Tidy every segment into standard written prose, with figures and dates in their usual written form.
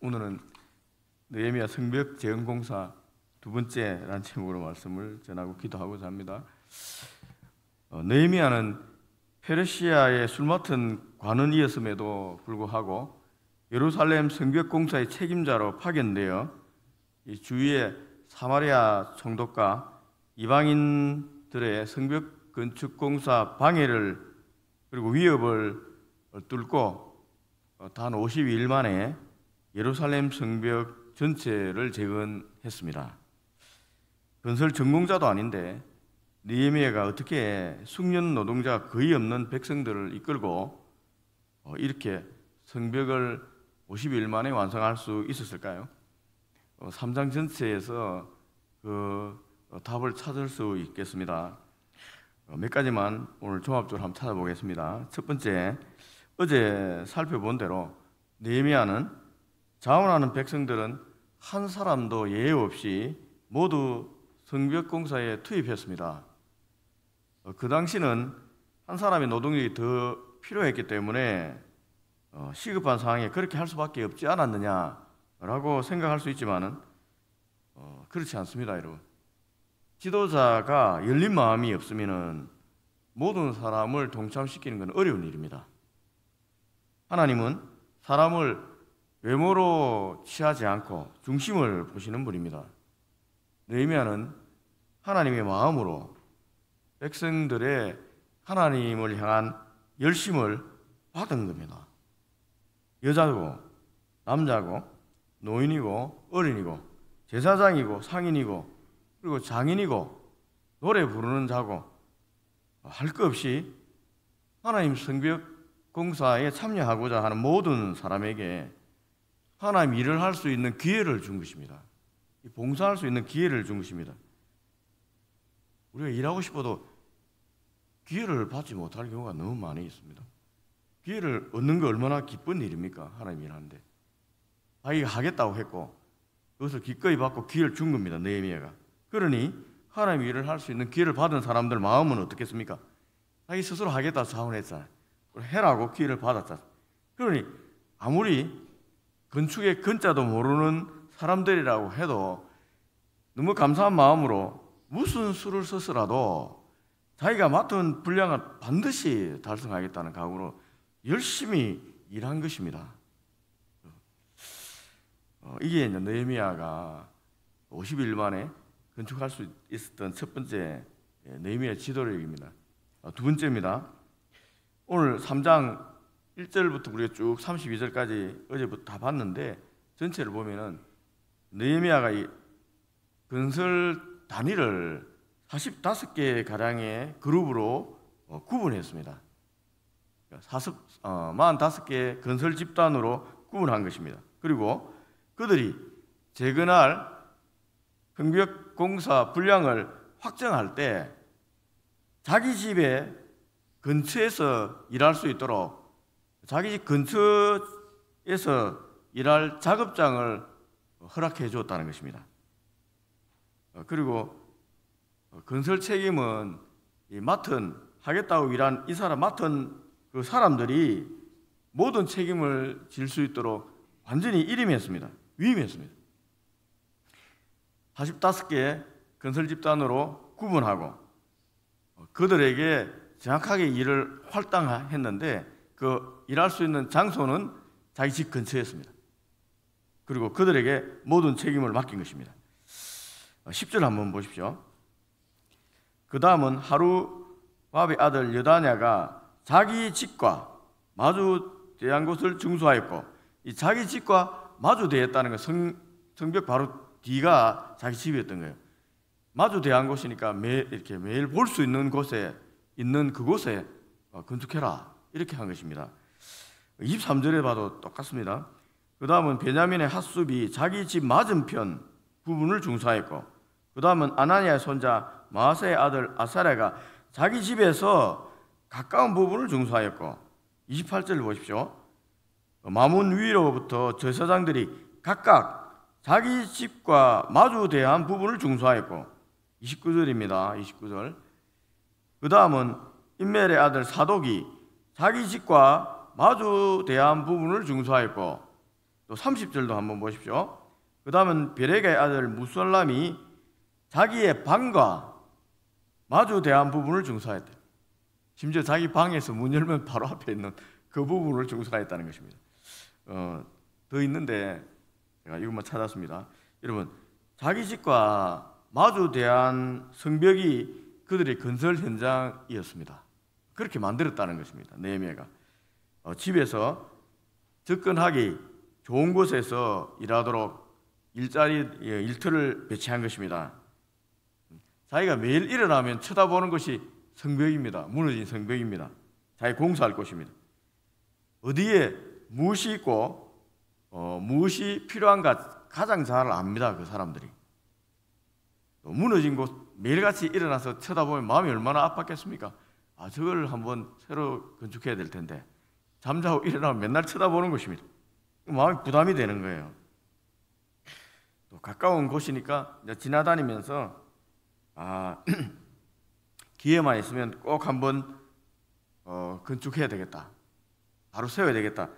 오늘은 느헤미야 성벽 재건공사 두 번째라는 제목으로 말씀을 전하고 기도하고자 합니다. 느헤미야는 페르시아의 술 맡은 관원이었음에도 불구하고 예루살렘 성벽 공사의 책임자로 파견되어 이 주위의 사마리아 총독과 이방인들의 성벽 건축 공사 방해를 그리고 위협을 뚫고 단 52일 만에 예루살렘 성벽 전체를 재건했습니다. 건설 전공자도 아닌데 느헤미야가 어떻게 숙련 노동자가 거의 없는 백성들을 이끌고 이렇게 성벽을 52일 만에 완성할 수 있었을까요? 3장 전체에서 그 답을 찾을 수 있겠습니다. 몇 가지만 오늘 종합적으로 한번 찾아보겠습니다. 첫 번째, 어제 살펴본 대로 느헤미야는 자원하는 백성들은 한 사람도 예외 없이 모두 성벽 공사에 투입했습니다. 그 당시는 한 사람의 노동력이 더 필요했기 때문에 시급한 상황에 그렇게 할 수밖에 없지 않았느냐라고 생각할 수 있지만은 그렇지 않습니다, 여러분. 지도자가 열린 마음이 없으면은 모든 사람을 동참시키는 건 어려운 일입니다. 하나님은 사람을 외모로 취하지 않고 중심을 보시는 분입니다. 느헤미야는 하나님의 마음으로 백성들의 하나님을 향한 열심을 받은 겁니다. 여자고 남자고 노인이고 어린이고 제사장이고 상인이고 그리고 장인이고 노래 부르는 자고 할 것 없이 하나님 성벽 공사에 참여하고자 하는 모든 사람에게 하나님 일을 할 수 있는 기회를 준 것입니다. 봉사할 수 있는 기회를 준 것입니다. 우리가 일하고 싶어도 기회를 받지 못할 경우가 너무 많이 있습니다. 기회를 얻는 게 얼마나 기쁜 일입니까? 하나님 일하는데. 자기가 하겠다고 했고 그것을 기꺼이 받고 기회를 준 겁니다. 느헤미야가. 그러니 하나님 일을 할 수 있는 기회를 받은 사람들 마음은 어떻겠습니까? 자기 스스로 하겠다고 자원했잖아요. 해라고 기회를 받았잖아요. 그러니 아무리 건축의 건자도 모르는 사람들이라고 해도 너무 감사한 마음으로 무슨 수를 써서라도 자기가 맡은 분량을 반드시 달성하겠다는 각오로 열심히 일한 것입니다. 이게 이제 느헤미야가 50일 만에 건축할 수 있었던 첫 번째 느헤미야 지도력입니다. 두 번째입니다. 오늘 3장 1절부터 우리가 쭉 32절까지 어제부터 다 봤는데 전체를 보면은 느헤미야가 이 건설 단위를 45개 가량의 그룹으로 구분했습니다. 45개 건설 집단으로 구분한 것입니다. 그리고 그들이 재건할 성벽 공사 분량을 확정할 때 자기 집의 근처에서 일할 수 있도록 자기 집 근처에서 일할 작업장을 허락해 주었다는 것입니다. 그리고 건설 책임은 하겠다고 일한 이 사람 맡은 그 사람들이 모든 책임을 질 수 있도록 완전히 위임했습니다. 45개 건설 집단으로 구분하고 그들에게 정확하게 일을 할당했는데 그 일할 수 있는 장소는 자기 집 근처였습니다. 그리고 그들에게 모든 책임을 맡긴 것입니다. 10절 한번 보십시오. 그 다음은 하루밥의 아들 여다냐가 자기 집과 마주대한 곳을 중수하였고 이 자기 집과 마주대했다는 건 성벽 바로 뒤가 자기 집이었던 거예요. 마주대한 곳이니까 이렇게 매일 볼 수 있는 곳에 있는 그곳에 건축해라 이렇게 한 것입니다. 23절에 봐도 똑같습니다. 그 다음은 베냐민의 핫숲이 자기 집 맞은편 부분을 중수하였고 그 다음은 아나니아의 손자 마아세의 아들 아사랴가 자기 집에서 가까운 부분을 중수하였고 28절을 보십시오. 마문 위로부터 제사장들이 각각 자기 집과 마주대한 부분을 중수하였고 29절입니다. 29절. 그 다음은 임멜의 아들 사독이 자기 집과 마주대한 부분을 중수하였고 또 30절도 한번 보십시오. 그 다음은 베레가의 아들 무술람이 자기의 방과 마주 대한 부분을 중사했대. 심지어 자기 방에서 문 열면 바로 앞에 있는 그 부분을 중사했다는 것입니다. 더 있는데 제가 이것만 찾았습니다. 여러분, 자기 집과 마주 대한 성벽이 그들의 건설 현장이었습니다. 그렇게 만들었다는 것입니다. 느헤미야가 집에서 접근하기 좋은 곳에서 일하도록 일터를 배치한 것입니다. 자기가 매일 일어나면 쳐다보는 것이 성벽입니다. 무너진 성벽입니다. 자기 공사할 곳입니다. 어디에 무엇이 있고 무엇이 필요한가 가장 잘 압니다. 그 사람들이. 무너진 곳 매일같이 일어나서 쳐다보면 마음이 얼마나 아팠겠습니까? 저걸 한번 새로 건축해야 될 텐데 잠자고 일어나면 맨날 쳐다보는 것입니다. 마음이 부담이 되는 거예요. 또 가까운 곳이니까 지나다니면서 기회만 있으면 꼭 한번 건축해야 되겠다, 바로 세워야 되겠다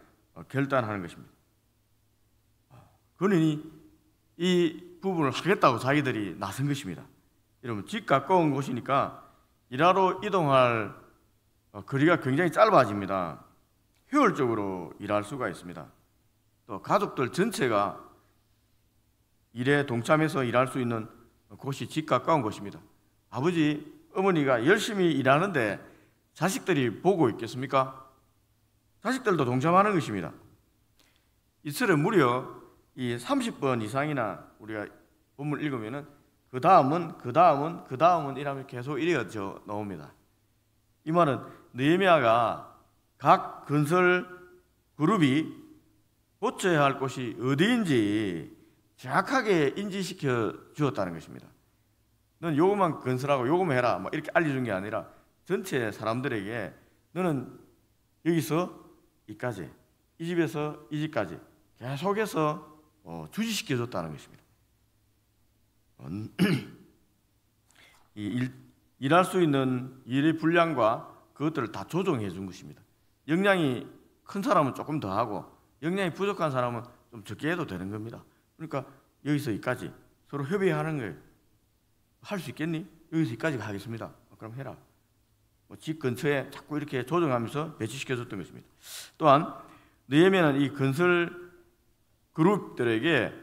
결단하는 것입니다. 그러니 이 부분을 하겠다고 자기들이 나선 것입니다. 여러분, 집 가까운 곳이니까 일하러 이동할 거리가 굉장히 짧아집니다. 효율적으로 일할 수가 있습니다. 또 가족들 전체가 일에 동참해서 일할 수 있는 곳이 집 가까운 곳입니다. 아버지, 어머니가 열심히 일하는데 자식들이 보고 있겠습니까? 자식들도 동참하는 것입니다. 이슬에 무려 이 30번 이상이나 우리가 본문을 읽으면은 그 다음은 이라면 계속 이어져 나옵니다. 이 말은 느헤미야가 각 건설 그룹이 고쳐야 할 곳이 어디인지 정확하게 인지시켜 주었다는 것입니다. 넌 요것만 건설하고 요것만 해라 이렇게 알려준 게 아니라 전체 사람들에게 너는 여기서 이까지, 이 집에서 이 집까지 계속해서 주지시켜 줬다는 것입니다. 일할 수 있는 일의 분량과 그것들을 다 조정해 준 것입니다. 역량이 큰 사람은 조금 더 하고 역량이 부족한 사람은 좀 적게 해도 되는 겁니다. 그러니까 여기서 여기까지 서로 협의하는 거예요. 할 수 있겠니? 여기서 여기까지 하겠습니다. 그럼 해라. 집 근처에 자꾸 이렇게 조정하면서 배치시켜 줬던 것입니다. 또한 느헤미야는 이 건설 그룹들에게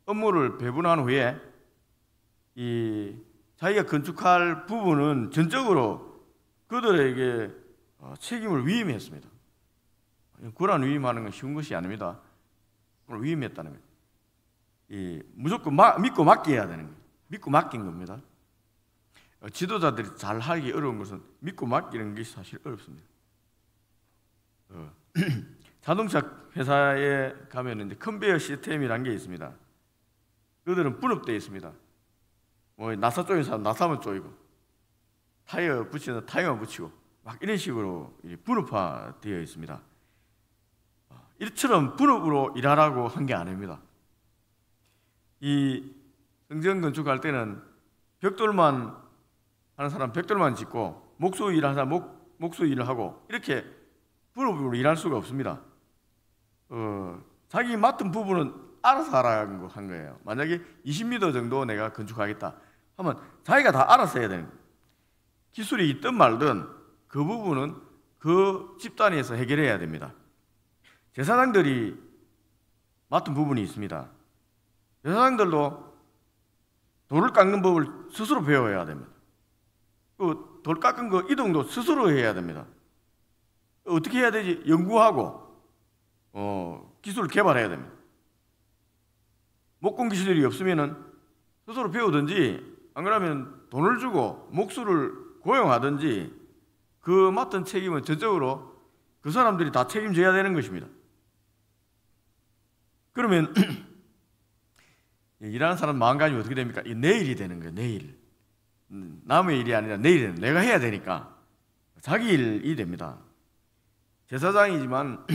업무를 배분한 후에 이 자기가 건축할 부분은 전적으로 그들에게 책임을 위임했습니다. 고란 위임하는 건 쉬운 것이 아닙니다. 그걸 위임했다는 거예요. 무조건 믿고 맡겨야 되는 거예요. 믿고 맡긴 겁니다. 지도자들이 잘 하기 어려운 것은 믿고 맡기는 것이 사실 어렵습니다. 자동차 회사에 가면 이제 컨베이어 시스템이라는 게 있습니다. 그들은 분업되어 있습니다. 나사 쪼인 사람 나사만 쪼이고, 타이어 붙이는 타이어만 붙이고, 막 이런 식으로 분업화되어 있습니다. 이처럼 분업으로 일하라고 한 게 아닙니다. 이 성전 건축할 때는 벽돌만 하는 사람 벽돌만 짓고, 목수 일하는 사람 목수 일을 하고, 이렇게 분업으로 일할 수가 없습니다. 자기 맡은 부분은 알아서 하라고 한 거예요. 만약에 20m 정도 내가 건축하겠다 하면 자기가 다 알아서 해야 되는 거예요. 기술이 있든 말든 그 부분은 그 집단에서 해결해야 됩니다. 제사장들이 맡은 부분이 있습니다. 제사장들도 돌을 깎는 법을 스스로 배워야 됩니다. 그 돌 깎은 거 이동도 스스로 해야 됩니다. 어떻게 해야 되지? 연구하고 기술을 개발해야 됩니다. 목공 기술이 없으면은 스스로 배우든지, 안 그러면 돈을 주고 목수를 고용하든지 그 맡은 책임은 전적으로 그 사람들이 다 책임져야 되는 것입니다. 그러면 일하는 사람 마음가짐이 어떻게 됩니까? 내 일이 되는 거예요. 내 일. 남의 일이 아니라 내 일은 내가 해야 되니까 자기 일이 됩니다. 제사장이지만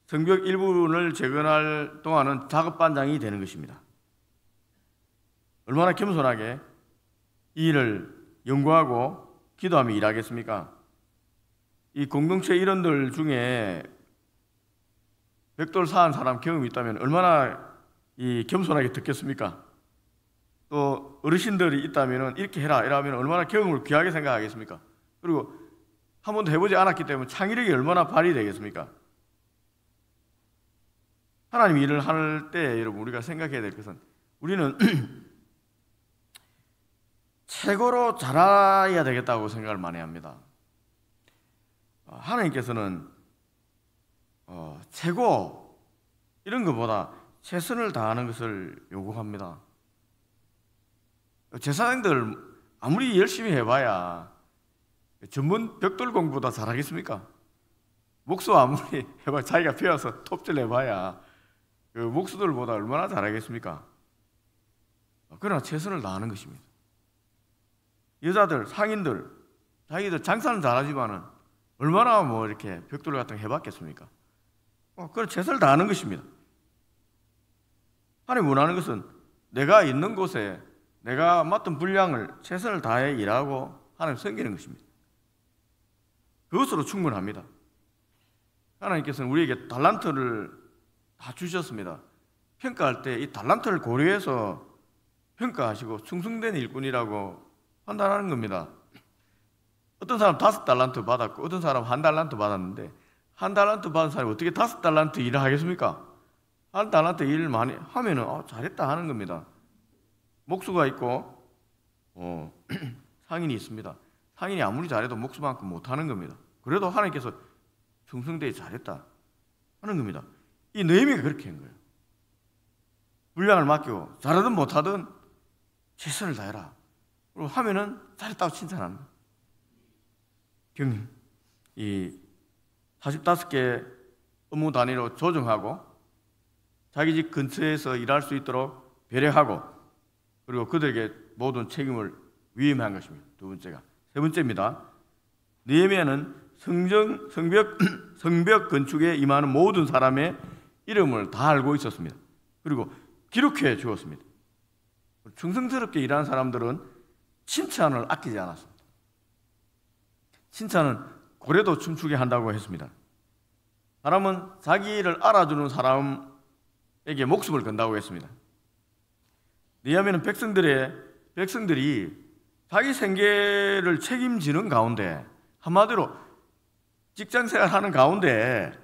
성벽 일부분을 재건할 동안은 작업반장이 되는 것입니다. 얼마나 겸손하게 이 일을 연구하고 기도하며 일하겠습니까? 이 공동체 일원들 중에 벽돌 쌓은 사람 경험이 있다면 얼마나 이 겸손하게 듣겠습니까? 또 어르신들이 있다면 이렇게 해라 이러면 얼마나 경험을 귀하게 생각하겠습니까? 그리고 한 번도 해보지 않았기 때문에 창의력이 얼마나 발휘되겠습니까? 하나님 일을 할 때 여러분 우리가 생각해야 될 것은 우리는 최고로 잘해야 되겠다고 생각을 많이 합니다. 하나님께서는 최고 이런 것보다 최선을 다하는 것을 요구합니다. 제사장들 아무리 열심히 해봐야 전문 벽돌 공부보다 잘하겠습니까? 목수 아무리 해봐야 자기가 배워서 톱질 해봐야 그 목수들보다 얼마나 잘하겠습니까? 그러나 최선을 다하는 것입니다. 여자들, 상인들 자기들 장사는 잘하지만은 얼마나 뭐 이렇게 벽돌 같은 거 해봤겠습니까? 그런 최선을 다하는 것입니다. 하나님 원하는 것은 내가 있는 곳에 내가 맡은 분량을 최선을 다해 일하고 하나님 섬기는 것입니다. 그것으로 충분합니다. 하나님께서는 우리에게 달란트를 다 주셨습니다. 평가할 때 이 달란트를 고려해서 평가하시고 충성된 일꾼이라고 판단하는 겁니다. 어떤 사람 5달란트 받았고 어떤 사람 1달란트 받았는데 1달란트 받은 사람이 어떻게 5달란트 일을 하겠습니까? 1달란트 일을 많이 하면은 잘했다 하는 겁니다. 목수가 있고 상인이 있습니다. 상인이 아무리 잘해도 목수만큼 못하는 겁니다. 그래도 하나님께서 충성되게 잘했다 하는 겁니다. 이 느헤미야가 그렇게 한 거예요. 분량을 맡기고 잘하든 못하든 최선을 다해라. 그리고 하면은 잘했다고 칭찬하는 거예요. 경님, 이 45개 업무 단위로 조정하고 자기 집 근처에서 일할 수 있도록 배려하고 그리고 그들에게 모든 책임을 위임한 것입니다. 두 번째가. 세 번째입니다. 느헤미야는 성벽 건축에 임하는 모든 사람의 이름을 다 알고 있었습니다. 그리고 기록해 주었습니다. 충성스럽게 일하는 사람들은 칭찬을 아끼지 않았습니다. 칭찬은 고래도 춤추게 한다고 했습니다. 사람은 자기를 알아주는 사람에게 목숨을 건다고 했습니다. 느헤미야는 백성들이 자기 생계를 책임지는 가운데 한마디로 직장생활하는 가운데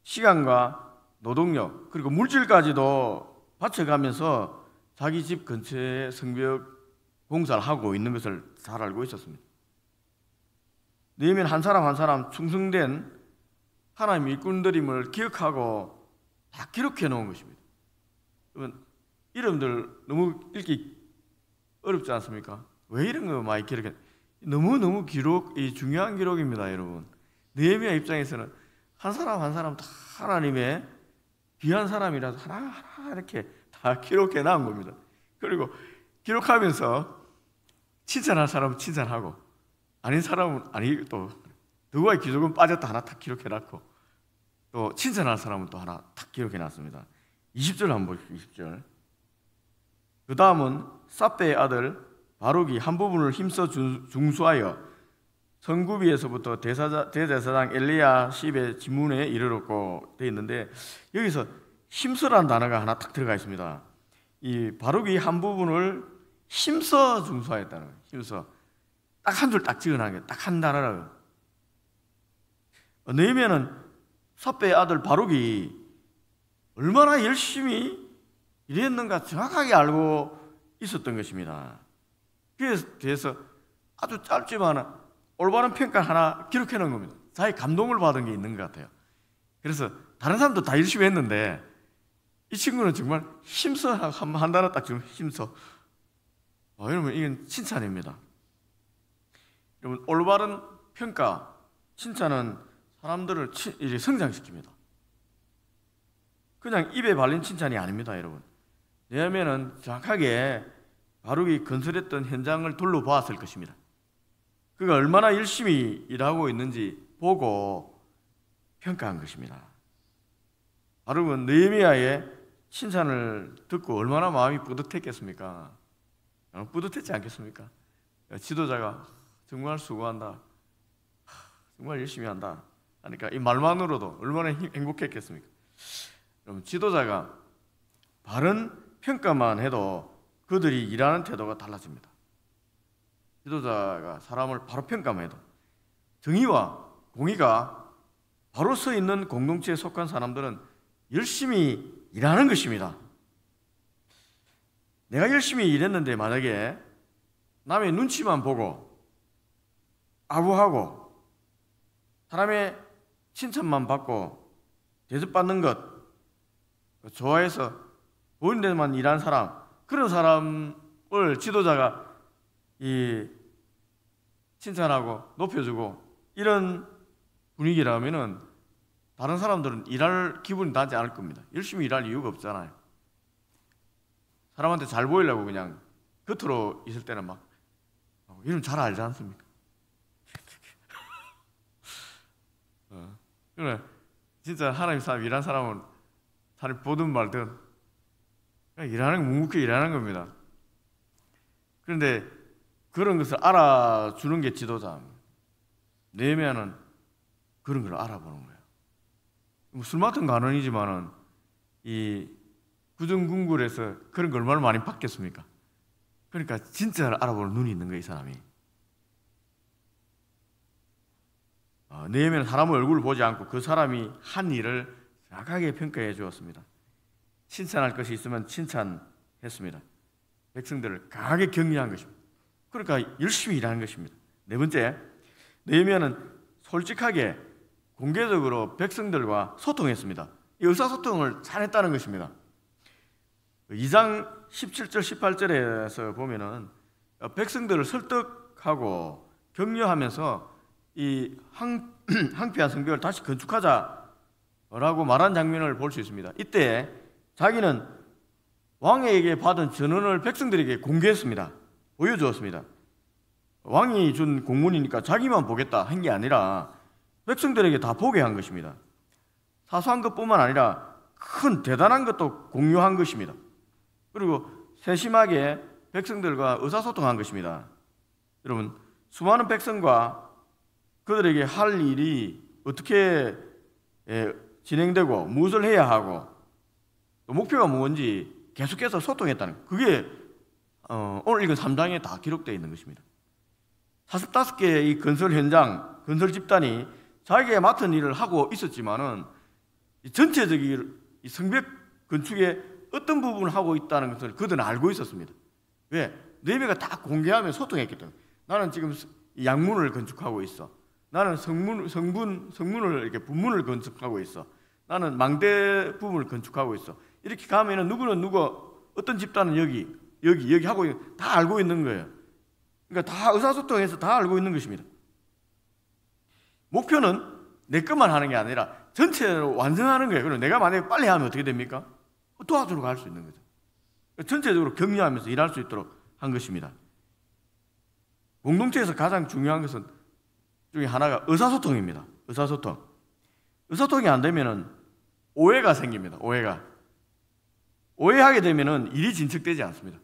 시간과 노동력 그리고 물질까지도 바쳐가면서 자기 집 근처에 성벽 공사를 하고 있는 것을 잘 알고 있었습니다. 느헤미야는 한 사람 한 사람 충성된 하나님 일꾼들임을 기억하고 다 기록해 놓은 것입니다. 여러분, 이름들 너무 읽기 어렵지 않습니까? 왜 이런 거 많이 기록해? 너무너무 중요한 기록입니다, 여러분. 느헤미야 입장에서는 한 사람 한 사람 다 하나님의 귀한 사람이라서 하나하나 이렇게 다 기록해 나온 겁니다. 그리고 기록하면서 칭찬할 사람은 칭찬하고 아닌 사람은 아니 또 누구의 기록은 빠졌다 하나 딱 기록해 놨고 또 칭찬할 사람은 또 하나 딱 기록해 놨습니다. 20절 한번 보십시오. 20절. 그 다음은 삽배의 아들 바룩이 한 부분을 힘써 중수하여 성구비에서부터 대제사장 엘리야십의 지문에 이르렀고 되어 있는데 여기서 힘써라는 단어가 하나 딱 들어가 있습니다. 이 바룩이 한 부분을 힘써 중수하였다는 거예요. 힘써 딱 한 줄 딱 지어놓은 게 딱 한 단어라고요. 느헤미야는 삽배의 아들 바룩이 얼마나 열심히 일했는가 정확하게 알고 있었던 것입니다. 그에 대해서 아주 짧지만 올바른 평가 하나 기록해 놓은 겁니다. 자기 감동을 받은 게 있는 것 같아요. 그래서 다른 사람도 다 열심히 했는데 이 친구는 정말 힘써 한 단어 딱 주면 힘써. 여러분 이건 칭찬입니다. 여러분 올바른 평가, 칭찬은 사람들을 성장시킵니다. 그냥 입에 발린 칭찬이 아닙니다, 여러분. 왜냐하면 정확하게 바룩이 건설했던 현장을 둘러보았을 것입니다. 그가 얼마나 열심히 일하고 있는지 보고 평가한 것입니다. 바룩은 느헤미야의 칭찬을 듣고 얼마나 마음이 뿌듯했겠습니까? 뿌듯했지 않겠습니까? 지도자가 정말 수고한다, 정말 열심히 한다 하니까 이 말만으로도 얼마나 행복했겠습니까? 그럼 지도자가 바른 평가만 해도 그들이 일하는 태도가 달라집니다. 지도자가 사람을 바로 평가만 해도 정의와 공의가 바로 서 있는 공동체에 속한 사람들은 열심히 일하는 것입니다. 내가 열심히 일했는데 만약에 남의 눈치만 보고 아부하고 사람의 칭찬만 받고 대접받는 것 좋아해서 보이는 데만 일하는 사람, 그런 사람을 지도자가 칭찬하고 높여주고 이런 분위기라면은 다른 사람들은 일할 기분이 나지 않을 겁니다. 열심히 일할 이유가 없잖아요. 사람한테 잘 보이려고 그냥 겉으로 있을 때는 막 이런 잘 알지 않습니까? 그래, 진짜 하나님 사람 일하는 사람은 사람이 보든 말든 그냥 일하는 거 묵묵히 일하는 겁니다. 그런데 그런 것을 알아주는 게 지도자입니다. 느헤미야는 그런 걸 알아보는 거예요. 술 맡은 간원이지만은 이 구정궁궐에서 그런 걸 얼마나 많이 받겠습니까? 그러니까 진짜 알아보는 눈이 있는 거예요, 이 사람이. 느헤미야는 사람의 얼굴을 보지 않고 그 사람이 한 일을 정확하게 평가해 주었습니다. 칭찬할 것이 있으면 칭찬했습니다. 백성들을 강하게 격려한 것입니다. 그러니까 열심히 일하는 것입니다. 네 번째, 느헤미야는 솔직하게 공개적으로 백성들과 소통했습니다. 이 의사소통을 잘했다는 것입니다. 2장 17절 18절에서 보면은 백성들을 설득하고 격려하면서 이 황폐한 성벽을 다시 건축하자라고 말한 장면을 볼 수 있습니다. 이때 자기는 왕에게 받은 전언을 백성들에게 공개했습니다. 보여주었습니다. 왕이 준 공문이니까 자기만 보겠다 한 게 아니라 백성들에게 다 보게 한 것입니다. 사소한 것뿐만 아니라 큰 대단한 것도 공유한 것입니다. 그리고 세심하게 백성들과 의사소통한 것입니다. 여러분, 수많은 백성과 그들에게 할 일이 어떻게 진행되고 무엇을 해야 하고 또 목표가 뭔지 계속해서 소통했다는 것. 그게 오늘 읽은 3장에 다 기록되어 있는 것입니다. 45개의 이 건설 현장, 건설 집단이 자기가 맡은 일을 하고 있었지만은 전체적인 이 성벽 건축에 어떤 부분을 하고 있다는 것을 그들은 알고 있었습니다. 왜? 느헤미야가 다 공개하며 소통했기 때문에. 나는 지금 양문을 건축하고 있어. 나는 성문을 이렇게 분문을 건축하고 있어. 나는 망대 부분을 건축하고 있어. 이렇게 가면은 누구는 누구, 어떤 집단은 여기 하고 다 알고 있는 거예요. 그러니까 다 의사소통해서 다 알고 있는 것입니다. 목표는 내 것만 하는 게 아니라 전체로 완성하는 거예요. 그럼 내가 만약에 빨리 하면 어떻게 됩니까? 도와주러 갈 수 있는 거죠. 전체적으로 격려하면서 일할 수 있도록 한 것입니다. 공동체에서 가장 중요한 것은 중에 하나가 의사소통입니다. 의사소통이 안 되면은 오해가 생깁니다. 오해하게 되면은 일이 진척되지 않습니다.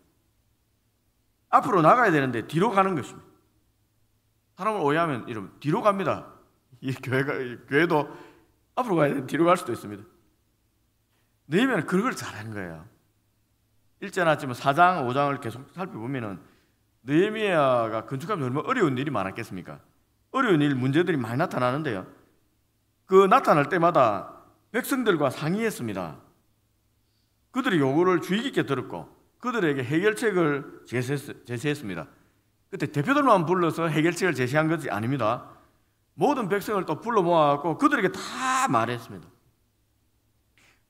앞으로 나가야 되는데 뒤로 가는 것입니다. 사람을 오해하면 이러면 뒤로 갑니다. 이 교회도 앞으로 가야 되는데 뒤로 갈 수도 있습니다. 느헤미야는 그런 걸 잘한 거예요. 일제 나지만 4장, 5장을 계속 살펴보면은 느헤미야가 건축하면 얼마나 어려운 일이 많았겠습니까? 어려운 일, 문제들이 많이 나타나는데요. 그 나타날 때마다 백성들과 상의했습니다. 그들의 요구를 주의 깊게 들었고 그들에게 해결책을 제시했습니다. 그때 대표들만 불러서 해결책을 제시한 것이 아닙니다. 모든 백성을 또 불러 모아갖고 그들에게 다 말했습니다.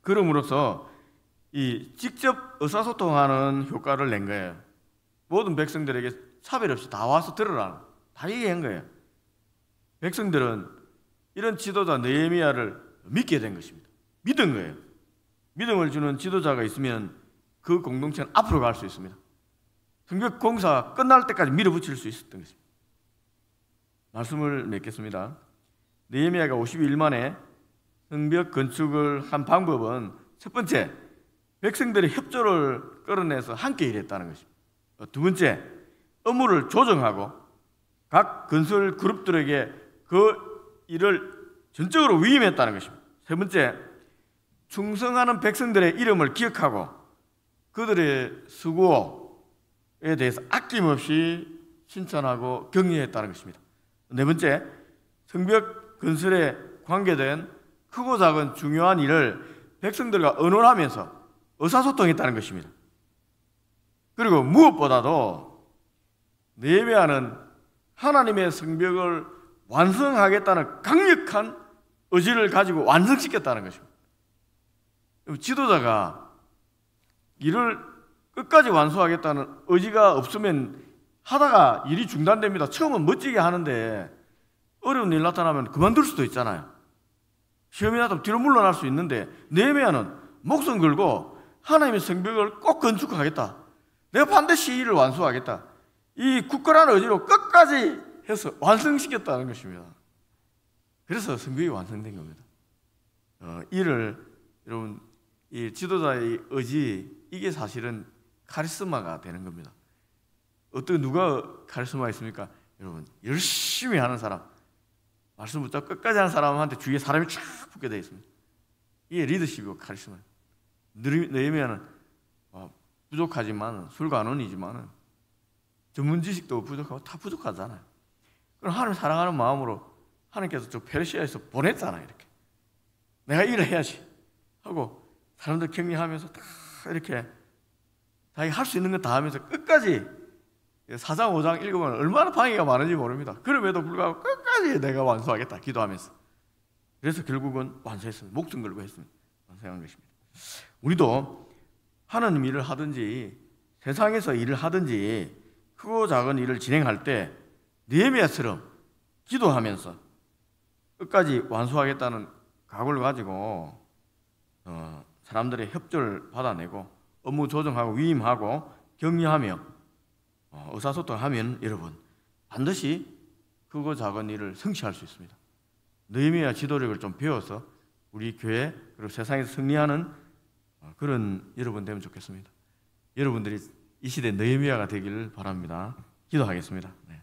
그럼으로써 이 직접 의사소통하는 효과를 낸 거예요. 모든 백성들에게 차별 없이 다 와서 들으라, 다 얘기한 거예요. 백성들은 이런 지도자 느헤미야를 믿게 된 것입니다. 믿은 거예요. 믿음을 주는 지도자가 있으면 그 공동체는 앞으로 갈 수 있습니다. 성벽 공사 끝날 때까지 밀어붙일 수 있었던 것입니다. 말씀을 맺겠습니다. 느헤미야가 52일 만에 성벽 건축을 한 방법은 첫 번째, 백성들의 협조를 끌어내서 함께 일했다는 것입니다. 두 번째, 업무를 조정하고 각 건설 그룹들에게 그 일을 전적으로 위임했다는 것입니다. 세 번째, 충성하는 백성들의 이름을 기억하고 그들의 수고에 대해서 아낌없이 칭찬하고 격려했다는 것입니다. 네 번째, 성벽 건설에 관계된 크고 작은 중요한 일을 백성들과 의논하면서 의사소통했다는 것입니다. 그리고 무엇보다도 느헤미야는 하나님의 성벽을 완성하겠다는 강력한 의지를 가지고 완성시켰다는 것입니다. 지도자가 일을 끝까지 완수하겠다는 의지가 없으면 하다가 일이 중단됩니다. 처음은 멋지게 하는데 어려운 일 나타나면 그만둘 수도 있잖아요. 시험이 나도 뒤로 물러날 수 있는데 느헤미야는 목숨 걸고 하나님의 성벽을 꼭 건축하겠다. 내가 반드시 이 일을 완수하겠다. 이 굳건한 의지로 끝까지 해서 완성시켰다는 것입니다. 그래서 성벽이 완성된 겁니다. 여러분, 이 지도자의 의지, 이게 사실은 카리스마가 되는 겁니다. 누가 카리스마 있습니까? 여러분, 열심히 하는 사람, 말씀 붙잡고 끝까지 하는 사람한테 주위에 사람이 쫙 붙게 되어 있습니다. 이게 리더십이고 카리스마예요. 느헤미야는 부족하지만, 술관원이지만 전문 지식도 부족하고 다 부족하잖아요. 그럼 하나님 사랑하는 마음으로 하나님께서 저 페르시아에서 보냈잖아요. 이렇게 내가 일을 해야지 하고 사람들 격려하면서 다 이렇게 자기 할 수 있는 건 다 하면서 끝까지 4장 5장 읽으면 얼마나 방해가 많은지 모릅니다. 그럼에도 불구하고 끝까지 내가 완수하겠다 기도하면서, 그래서 결국은 완수했습니다. 목숨 걸고 했습니다. 완성한 것입니다. 우리도 하나님 일을 하든지 세상에서 일을 하든지 크고 작은 일을 진행할 때 느헤미야처럼 기도하면서 끝까지 완수하겠다는 각오를 가지고 사람들의 협조를 받아내고 업무 조정하고 위임하고 격려하며 의사소통하면 여러분 반드시 크고 작은 일을 성취할 수 있습니다. 느헤미야 지도력을 좀 배워서 우리 교회 그리고 세상에서 승리하는 그런 여러분 되면 좋겠습니다. 여러분들이 이 시대 느헤미야가 되기를 바랍니다. 기도하겠습니다. 네.